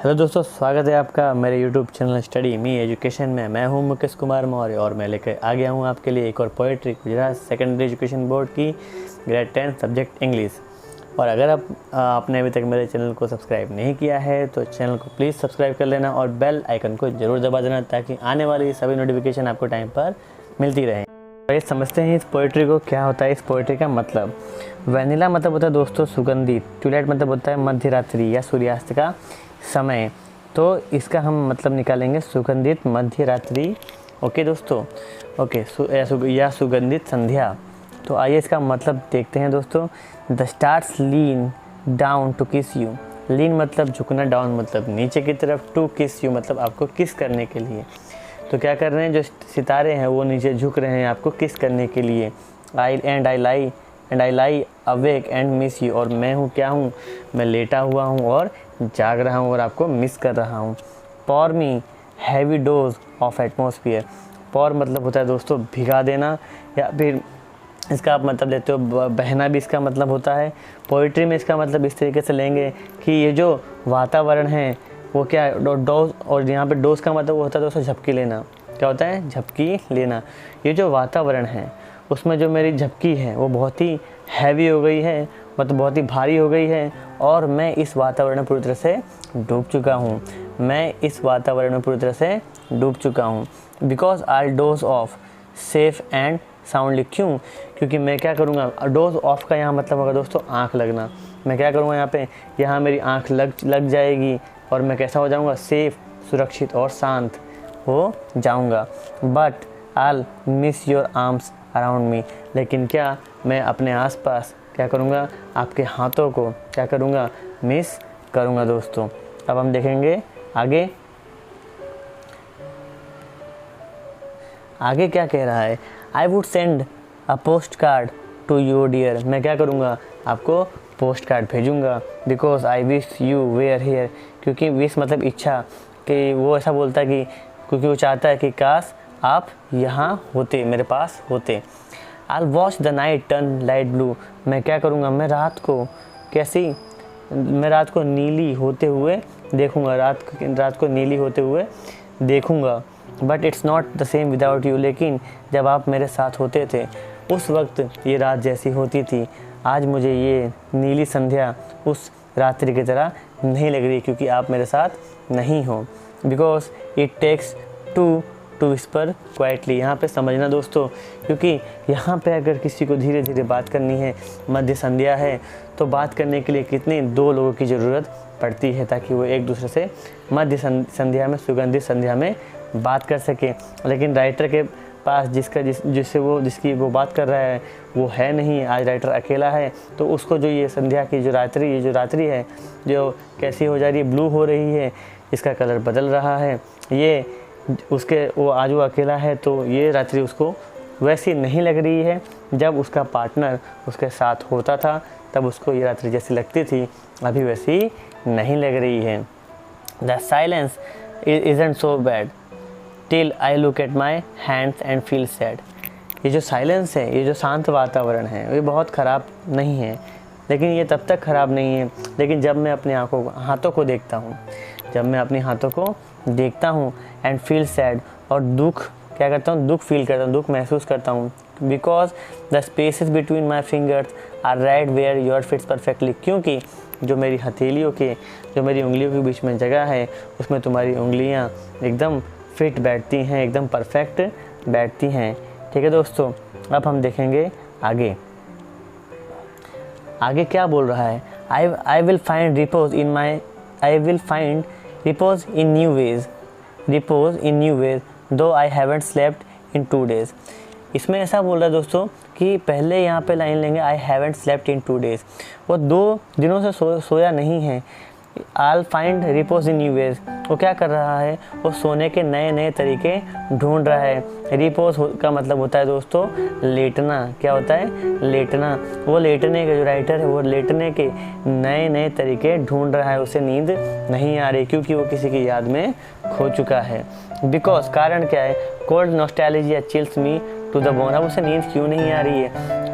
Hello दोस्तों, स्वागत है आपका मेरे यूट्यूब चैनल स्टडी मी एजुकेशन में। मैं हूं मुकेश कुमार मौर्य और मैं लेकर आ गया हूं आपके लिए एक और poetry Gujarat secondary education board की ग्रेड 10 सब्जेक्ट इंग्लिश। और अगर आपने अभी तक मेरे चैनल को सब्सक्राइब नहीं किया है तो चैनल को प्लीज़ सब्सक्राइब कर लेना और बेल आइकन को ज़रूर दबा देना ताकि आने वाली सभी नोटिफिकेशन आपको टाइम पर मिलती रहे। तो समझते हैं इस पोएट्री को क्या होता है। इस पोएट्री का मतलब वैनिला मतलब होता है दोस्तों सुगंधित, ट्यूलाइट मतलब होता है मध्य रात्रि या सूर्यास्त का समय। तो इसका हम मतलब निकालेंगे सुगंधित मध्य रात्रि। ओके दोस्तों, ओके या सुगंधित संध्या। तो आइए इसका मतलब देखते हैं दोस्तों। The stars lean down to kiss you. Lean मतलब झुकना, डाउन मतलब नीचे की तरफ, टू किस यू मतलब आपको किस करने के लिए। तो क्या कर रहे हैं, जो सितारे हैं वो नीचे झुक रहे हैं आपको किस करने के लिए। I lie awake and miss you. और मैं हूँ क्या हूँ, मैं लेटा हुआ हूँ और जाग रहा हूँ और आपको मिस कर रहा हूँ। पॉर मी हैवी डोज ऑफ एटमॉस्फेयर। पॉर मतलब होता है दोस्तों भिगा देना, या फिर इसका आप मतलब लेते हो बहना भी इसका मतलब होता है। पोइट्री में इसका मतलब इस तरीके से लेंगे कि ये जो वातावरण है वो क्या डोज, और यहाँ पे डोज का मतलब वो होता है दोस्तों झपकी लेना। क्या होता है, झपकी लेना। ये जो वातावरण है उसमें जो मेरी झपकी है वो बहुत ही हैवी हो गई है, मतलब बहुत ही भारी हो गई है, और मैं इस वातावरण में पूरी तरह से डूब चुका हूँ। मैं इस वातावरण में पूरी तरह से डूब चुका हूँ। Because I dose of safe and soundly. क्यों? क्योंकि मैं क्या करूँगा, डोज ऑफ का यहाँ मतलब होगा दोस्तों आँख लगना। मैं क्या करूँगा यहाँ पे, यहाँ मेरी आँख लग जाएगी और मैं कैसा हो जाऊँगा, सेफ, सुरक्षित और शांत हो जाऊँगा। But I miss your arms around me. लेकिन क्या मैं अपने आसपास क्या करूँगा, आपके हाथों को क्या करूँगा, मिस करूँगा दोस्तों। अब हम देखेंगे आगे क्या कह रहा है। I would send a postcard to you dear. मैं क्या करूँगा, आपको पोस्ट कार्ड भेजूँगा। Because I wish you were here. क्योंकि विश मतलब इच्छा, कि वो ऐसा बोलता है कि क्योंकि वो चाहता है कि काश आप यहाँ होते, मेरे पास होते। I'll watch the night turn light blue। मैं क्या करूँगा, मैं रात को नीली होते हुए देखूँगा, रात को नीली होते हुए देखूँगा। But it's not the same without you. लेकिन जब आप मेरे साथ होते थे उस वक्त ये रात जैसी होती थी। आज मुझे ये नीली संध्या उस रात्रि की तरह नहीं लग रही क्योंकि आप मेरे साथ नहीं हो। Because it takes to whisper quietly. यहाँ पे समझना दोस्तों, क्योंकि यहाँ पे अगर किसी को धीरे धीरे बात करनी है, मध्य संध्या है, तो बात करने के लिए कितने दो लोगों की ज़रूरत पड़ती है ताकि वो एक दूसरे से मध्य संध्या में, सुगंधित संध्या में बात कर सके। लेकिन राइटर के पास जिसकी वो बात कर रहा है वो है नहीं। आज राइटर अकेला है, तो उसको जो ये संध्या की जो रात्रि है जो कैसी हो जा रही है, ब्लू हो रही है, इसका कलर बदल रहा है, ये आज वो अकेला है तो ये रात्रि उसको वैसी नहीं लग रही है। जब उसका पार्टनर उसके साथ होता था तब उसको ये रात्रि जैसी लगती थी, अभी वैसी नहीं लग रही है। The silence isn't so bad till I look at my hands and feel sad। ये जो साइलेंस है, ये जो शांत वातावरण है, ये बहुत ख़राब नहीं है, लेकिन ये तब तक ख़राब नहीं है लेकिन जब मैं अपने हाथों को देखता हूँ, जब मैं अपने हाथों को देखता हूँ एंड फील सैड, और दुख क्या करता हूँ, दुख फील करता हूँ, दुख महसूस करता हूँ। Because the spaces between my fingers are right where your fits perfectly. क्योंकि जो मेरी हथेलियों के, जो मेरी उंगलियों के बीच में जगह है उसमें तुम्हारी उंगलियाँ एकदम फिट बैठती हैं, एकदम परफेक्ट बैठती हैं। ठीक है दोस्तों, अब हम देखेंगे आगे क्या बोल रहा है। I will find repose in new ways though I haven't slept in 2 days। इसमें ऐसा बोल रहा है दोस्तों कि पहले यहाँ पे लाइन लेंगे I haven't slept in 2 days। वो 2 दिनों से सोया नहीं है। I'll find repose in new ways। वो क्या कर रहा है, वो सोने के नए नए तरीके ढूंढ रहा है। रिपोज का मतलब होता है दोस्तों लेटना। क्या होता है, लेटना। वो लेटने के जो राइटर है वो लेटने के नए नए तरीके ढूंढ रहा है। उसे नींद नहीं आ रही क्योंकि वो किसी की याद में खो चुका है। बिकॉज कारण क्या है, cold nostalgia chills me to the bone. अब उसे नींद क्यों नहीं आ रही है,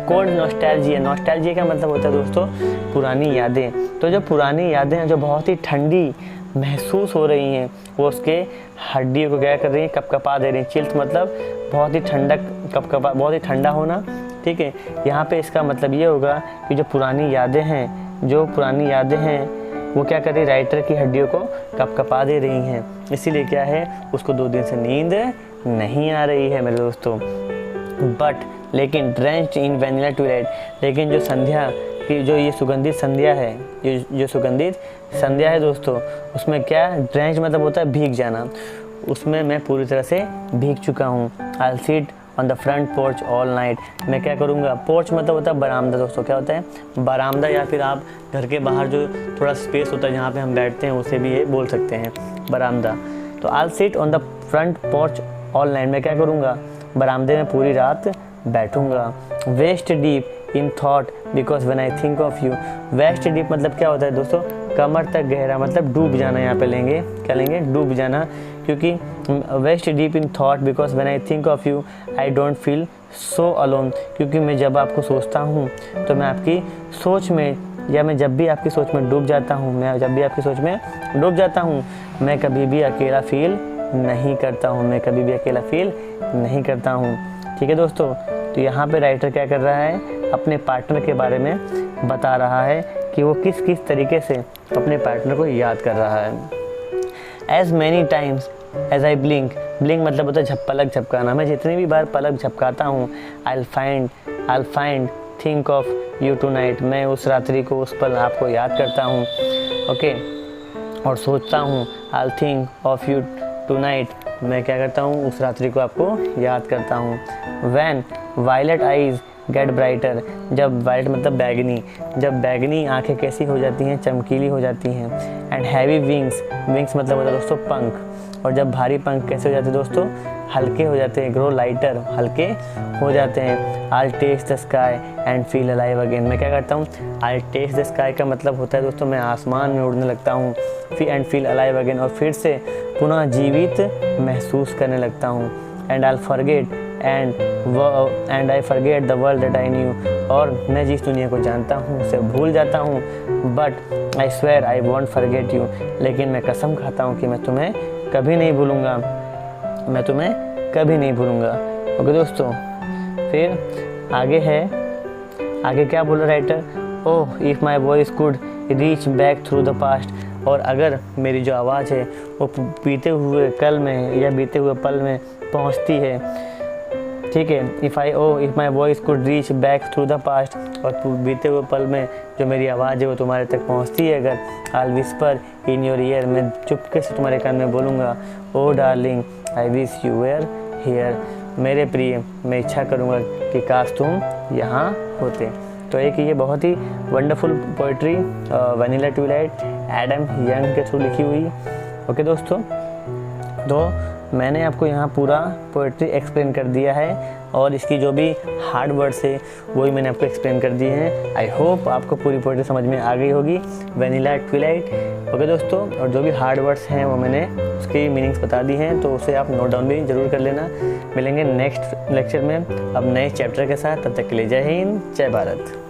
कोल्ड नॉस्टैल्जिया का मतलब होता है दोस्तों पुरानी यादें। तो जो पुरानी यादें हैं, जो बहुत ही ठंडी महसूस हो रही हैं, वो उसके हड्डियों को क्या कर रही हैं, कपकपा दे रही हैं। चिल्स मतलब बहुत ही ठंडक, कपकपा बहुत ही ठंडा होना, ठीक है। यहाँ पे इसका मतलब ये होगा कि जो पुरानी यादें हैं वो क्या कर रही है, राइटर की हड्डियों को कपकपा दे रही हैं। इसीलिए क्या है, उसको 2 दिन से नींद नहीं आ रही है मेरे दोस्तों। लेकिन ड्रेंच्ड इन वैनिला ट्विलाइट, लेकिन जो संध्या की जो ये सुगंधित संध्या है, जो सुगंधित संध्या है दोस्तों, उसमें क्या ड्रेंच मतलब होता है भीग जाना, उसमें मैं पूरी तरह से भीग चुका हूँ। आई sit on the front porch all night, मैं क्या करूँगा, पोर्च मतलब होता है बरामदा दोस्तों, क्या होता है बरामदा, या फिर आप घर के बाहर जो थोड़ा स्पेस होता है जहाँ पे हम बैठते हैं उसे भी ये बोल सकते हैं बरामदा। तो I sit on the front porch all night, मैं क्या करूँगा, बरामदे में पूरी रात बैठूँगा। Waist deep in thought because when I think of you, waist deep मतलब क्या होता है दोस्तों, कमर तक गहरा, मतलब डूब जाना, यहाँ पे लेंगे क्या लेंगे, डूब जाना, क्योंकि waste deep in thought because when I think of you I don't feel so alone, क्योंकि मैं जब आपको सोचता हूँ तो मैं आपकी सोच में, या मैं जब भी आपकी सोच में डूब जाता हूँ, मैं कभी भी अकेला फील नहीं करता हूँ, ठीक है दोस्तों। तो यहाँ पे राइटर क्या कर रहा है, अपने पार्टनर के बारे में बता रहा है कि वो किस किस तरीके से अपने पार्टनर को याद कर रहा है। As many times as I blink मतलब होता है पलक झपकाना, मैं जितनी भी बार पलक झपकाता हूँ, I'll find think of you tonight, मैं उस रात्रि को, उस पल आपको याद करता हूँ, ओके, और सोचता हूँ I'll think of you tonight, मैं क्या करता हूँ, उस रात्रि को आपको याद करता हूँ। When violet eyes get brighter, जब वाइट मतलब बैगनी, जब बैगनी आंखें कैसी हो जाती हैं, चमकीली हो जाती हैं। एंड हैवी विंग्स मतलब होता है दोस्तों पंख, और जब भारी पंख कैसे हो जाते हैं दोस्तों, हल्के हो जाते हैं, ग्रो लाइटर, हल्के हो जाते हैं। I taste the sky and feel alive again, मैं क्या करता हूँ, आई टेस्ट द स्काई का मतलब होता है दोस्तों मैं आसमान में उड़ने लगता हूँ, एंड फील अलाइव अगेन, और फिर से पुनः जीवित महसूस करने लगता हूँ। And I forget and I forget the world that I knew, और मैं जिस दुनिया को जानता हूँ उसे भूल जाता हूँ। But I swear I want forget you, लेकिन मैं कसम खाता हूँ कि मैं तुम्हें कभी नहीं भूलूंगा, ओके दोस्तों। फिर आगे क्या बोला writer, oh if my voice could reach back through the past, और अगर मेरी जो आवाज़ है वो बीते हुए कल में या बीते हुए पल में पहुंचती है, ठीक है। If my voice could reach back through the past, और बीते हुए पल में जो मेरी आवाज़ है वो तुम्हारे तक पहुंचती है अगर, I whisper in your ear, मैं चुपके से तुम्हारे कान में बोलूँगा, oh darling I wish you were here, मेरे प्रिय मैं इच्छा करूँगा कि काश तुम यहाँ होते। तो एक ये बहुत ही wonderful poetry vanilla twilight Adam Young के थ्रू लिखी हुई, ओके दोस्तों। तो मैंने आपको यहाँ पूरा पोइट्री एक्सप्लेन कर दिया है, और इसकी जो भी हार्ड वर्ड्स है वो भी मैंने आपको एक्सप्लेन कर दिए हैं। आई होप आपको पूरी पोइट्री समझ में आ गई होगी, वैनिला ट्विलाइट, ओके दोस्तों। और जो भी हार्ड वर्ड्स हैं वो मैंने उसकी मीनिंग्स बता दी हैं, तो उसे आप नोट डाउन भी ज़रूर कर लेना। मिलेंगे नेक्स्ट लेक्चर में अब नए चैप्टर के साथ, तब तक के लिए जय हिंद, जय भारत।